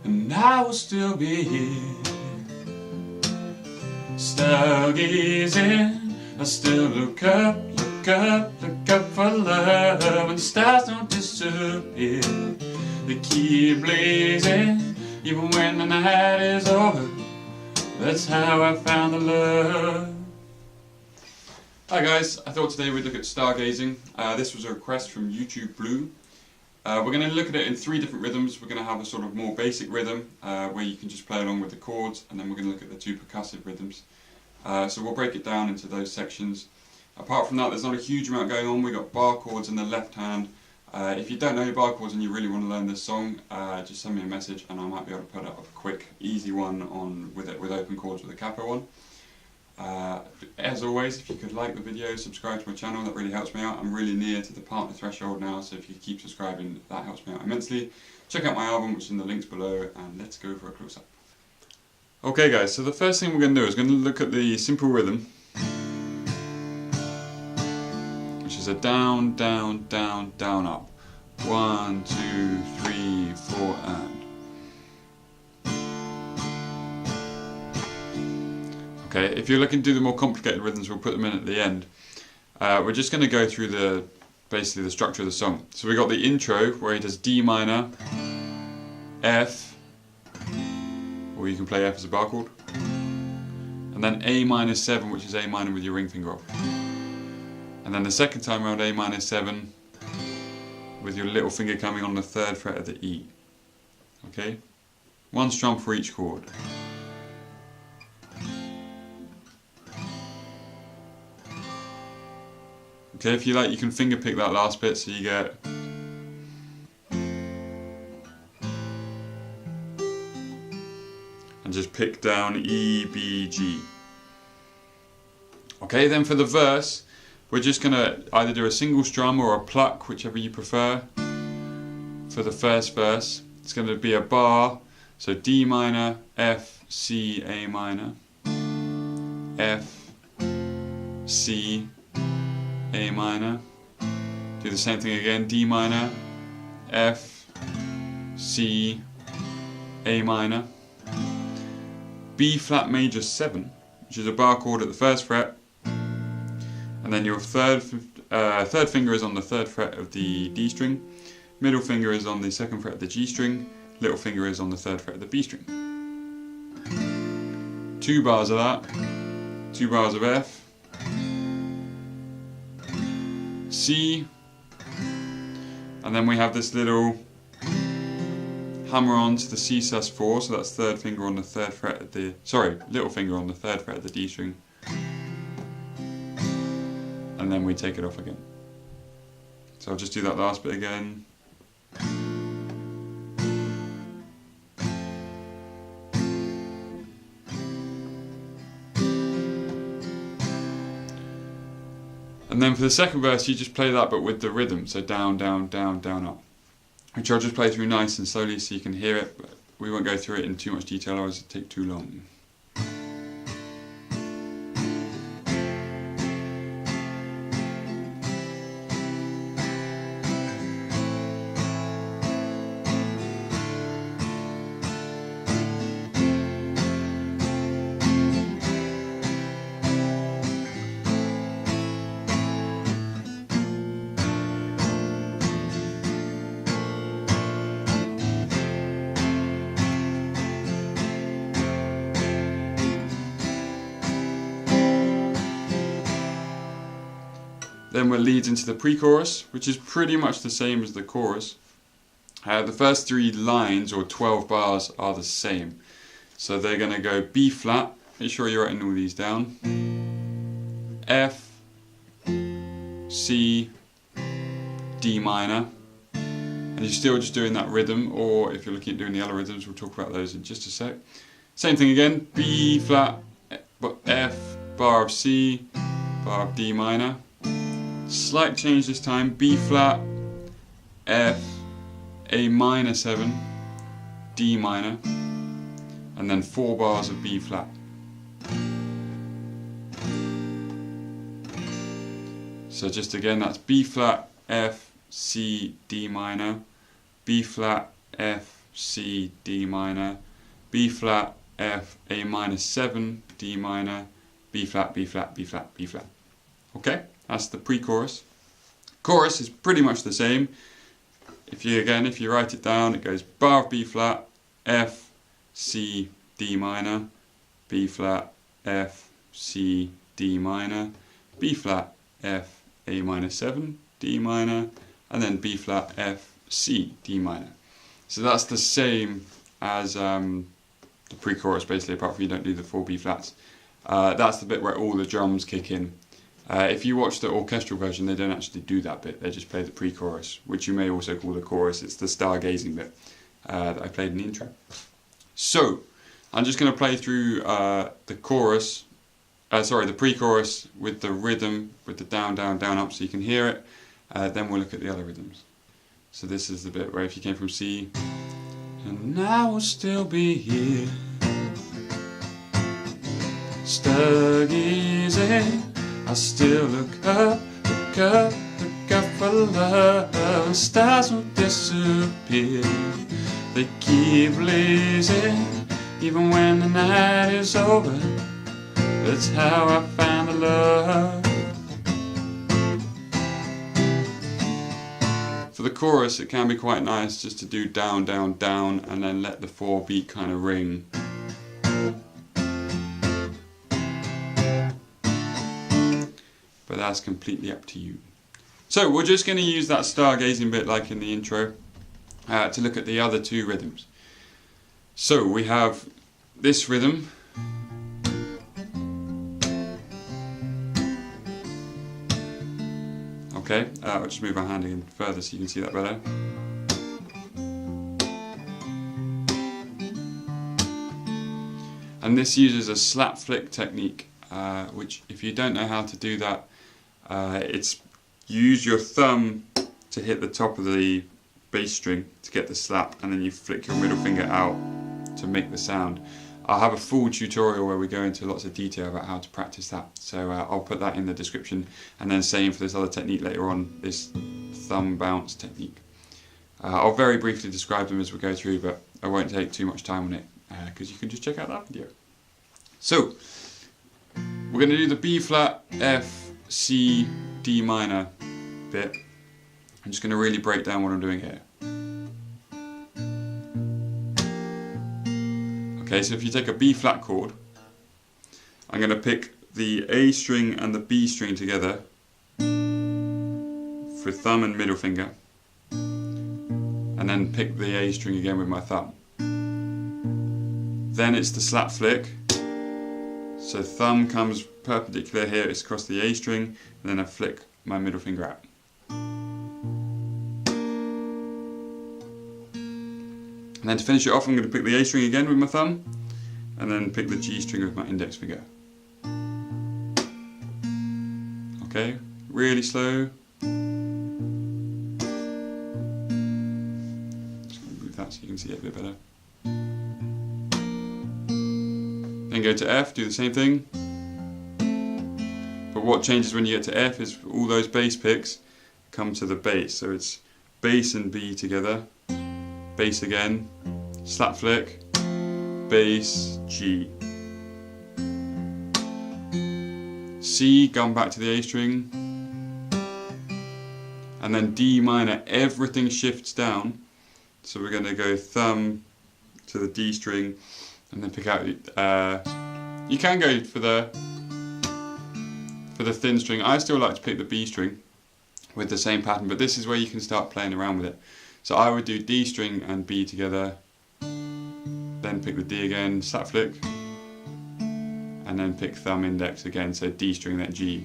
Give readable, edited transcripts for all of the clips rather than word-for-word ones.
and I will still be here. Stargazing, I still look up, look up, look up for love, and the stars don't disappear. They keep blazing, even when the night is over. That's how I found the love. Hi guys, I thought today we'd look at Stargazing. This was a request from YouTube Blue. We're going to look at it in 3 different rhythms. We're going to have a sort of more basic rhythm where you can just play along with the chords, and then we're going to look at the 2 percussive rhythms. So we'll break it down into those sections. Apart from that, there's not a huge amount going on. We've got bar chords in the left hand. If you don't know your bar chords and you really want to learn this song, just send me a message and I might be able to put up a quick, easy one on with open chords with a capo one. As always, if you could like the video, subscribe to my channel, that really helps me out. I'm really near to the partner threshold now, so if you keep subscribing, that helps me out immensely. Check out my album, which is in the links below, and let's go for a close-up. Okay guys, so the first thing we're going to do is going to look at the simple rhythm, which is a down, down, down, down, up. 1, 2, 3, 4, and. Okay, if you're looking to do the more complicated rhythms, we'll put them in at the end. We're just going to go through basically the structure of the song. So we got the intro where he does D minor, F, or you can play F as a bar chord, and then A minor 7, which is A minor with your ring finger off. And then the second time around, A minor 7 with your little finger coming on the 3rd fret of the E. Okay? 1 strum for each chord. Okay, if you like, you can finger pick that last bit so you get. And just pick down E, B, G. Okay, then for the verse, we're just going to either do a single strum or a pluck, whichever you prefer. For the first verse, it's going to be a bar, so D minor, F, C, A minor, F, C, A minor. Do the same thing again, D minor, F, C, A minor, B flat major 7, which is a bar chord at the 1st fret, and then your third finger is on the 3rd fret of the D string, middle finger is on the 2nd fret of the G string, little finger is on the 3rd fret of the B string. 2 bars of that, 2 bars of F, C, and then we have this little hammer on to the C sus4, so that's 3rd finger on the 3rd fret of the, little finger on the 3rd fret of the D string, and then we take it off again. So I'll just do that last bit again. And then for the second verse, you just play that but with the rhythm, so down, down, down, down, up. Which I'll just play through nice and slowly so you can hear it, but we won't go through it in too much detail, otherwise it'll take too long. Then we'll lead into the pre-chorus, which is pretty much the same as the chorus. The first 3 lines, or 12 bars, are the same. So they're going to go B flat, make sure you're writing all these down, F, C, D minor, and you're still just doing that rhythm, or if you're looking at doing the other rhythms, we'll talk about those in just a sec. Same thing again, B flat, F, bar of C, bar of D minor. Slight change this time, B flat, F, A minor 7, D minor, and then 4 bars of B flat. So just again, that's B flat, F, C, D minor, B flat, F, C, D minor, B flat, F, A minor 7, D minor, B flat, B flat, B flat, B flat. Okay, that's the pre-chorus. Chorus is pretty much the same. If you write it down, it goes bar of B flat, F, C, D minor, B flat, F, C, D minor, B flat, F, A minor 7, D minor, and then B flat, F, C, D minor. So that's the same as the pre-chorus basically, apart from you don't do the 4 B flats. That's the bit where all the drums kick in. If you watch the orchestral version, they don't actually do that bit, they just play the pre-chorus, which you may also call the chorus. It's the stargazing bit that I played in the intro. So, I'm just going to play through the chorus, the pre-chorus with the rhythm, with the down, down, down, up, so you can hear it. Then we'll look at the other rhythms. So this is the bit where if you came from C, and I will still be here, stargazing, I still look up, look up, look up for love. Stars won't disappear, they keep blazing, even when the night is over. That's how I found the love. For the chorus, it can be quite nice just to do down, down, down, and then let the 4 beat kind of ring. But that's completely up to you. So we're just going to use that stargazing bit like in the intro to look at the other 2 rhythms. So we have this rhythm. Okay, I'll just move my hand in further so you can see that better. And this uses a slap flick technique, which if you don't know how to do that, it's use your thumb to hit the top of the bass string to get the slap, and then you flick your middle finger out to make the sound. I'll have a full tutorial where we go into lots of detail about how to practice that, so I'll put that in the description, and then same for this other technique later on, this thumb bounce technique. I'll very briefly describe them as we go through, but I won't take too much time on it because you can just check out that video. So we're going to do the B flat, F, C, D minor bit. I'm just going to really break down what I'm doing here. Okay, so if you take a B flat chord, I'm going to pick the A string and the B string together for thumb and middle finger, and then pick the A string again with my thumb. Then it's the slap flick, so thumb comes perpendicular here, it's across the A string, and then I flick my middle finger out. And then to finish it off, I'm going to pick the A string again with my thumb, and then pick the G string with my index finger. Okay, really slow. Just going to move that so you can see it a bit better. Then go to F, do the same thing. But what changes when you get to F is all those bass picks come to the bass. So it's bass and B together, bass again, slap flick, bass, G. C, gone back to the A string, and then D minor, everything shifts down. So we're going to go thumb to the D string, and then pick out, you can go for the thin string. I still like to pick the B string with the same pattern, but this is where you can start playing around with it. So I would do D string and B together, then pick the D again, slap flick, and then pick thumb index again, so D string then G.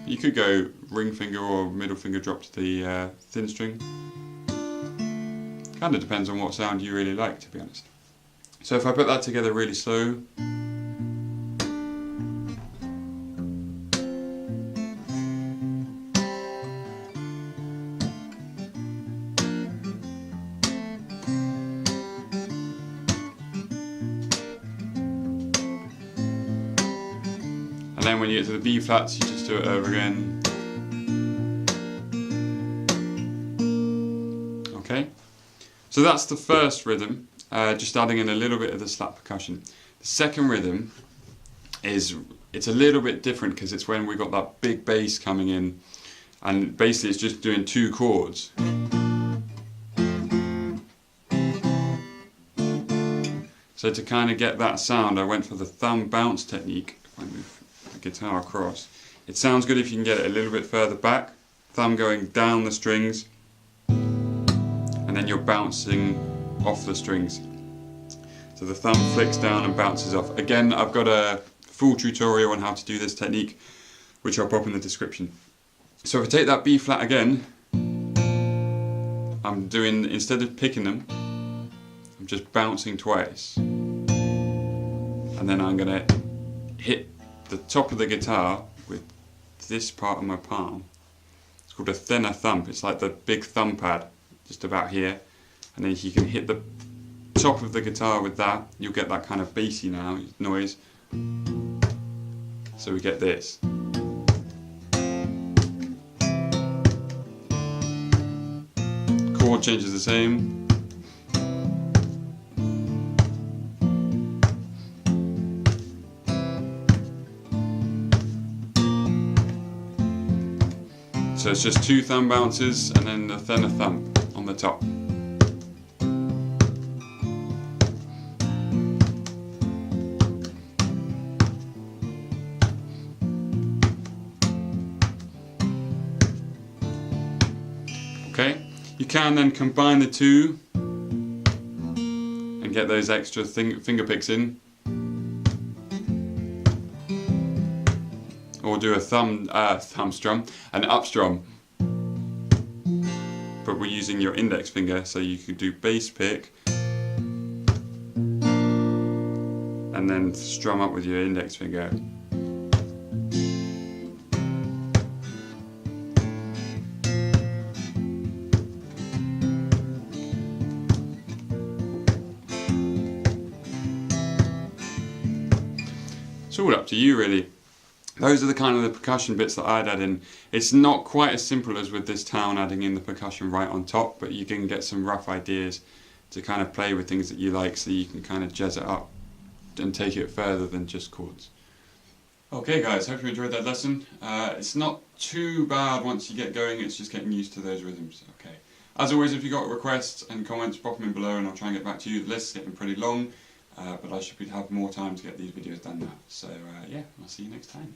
You could go ring finger or middle finger drop to the thin string. Kind of depends on what sound you really like, to be honest. So if I put that together really slow, and then when you get to the B flats, you just do it over again. Okay? So that's the first rhythm, just adding in a little bit of the slap percussion. The second rhythm it's a little bit different because it's when we got that big bass coming in, and basically it's just doing 2 chords. So to kind of get that sound, I went for the thumb bounce technique. If I move the guitar across, it sounds good if you can get it a little bit further back, thumb going down the strings, and then you're bouncing off the strings. So the thumb flicks down and bounces off. Again, I've got a full tutorial on how to do this technique, which I'll pop in the description. So if I take that B flat again, I'm doing, instead of picking them, I'm just bouncing twice. And then I'm going to hit the top of the guitar with this part of my palm. It's called a thinner thumb. It's like the big thumb pad, just about here. And then if you can hit the top of the guitar with that, you'll get that kind of bassy noise. So we get this. Chord changes the same. So it's just 2 thumb bounces and then the thinner thumb on the top. Okay, you can then combine the two and get those extra finger picks in, or do a thumb strum, an up strum, but we're using your index finger, so you could do bass pick and then strum up with your index finger. It's all up to you really. Those are the kind of the percussion bits that I'd add in. It's not quite as simple as with this town adding in the percussion right on top, but you can get some rough ideas to kind of play with things that you like, so you can kind of jazz it up and take it further than just chords. Okay guys, hope you enjoyed that lesson. It's not too bad once you get going, it's just getting used to those rhythms. Okay. As always, if you've got requests and comments, pop them in below and I'll try and get back to you. The list's getting pretty long. But I should have more time to get these videos done now. So yeah, I'll see you next time.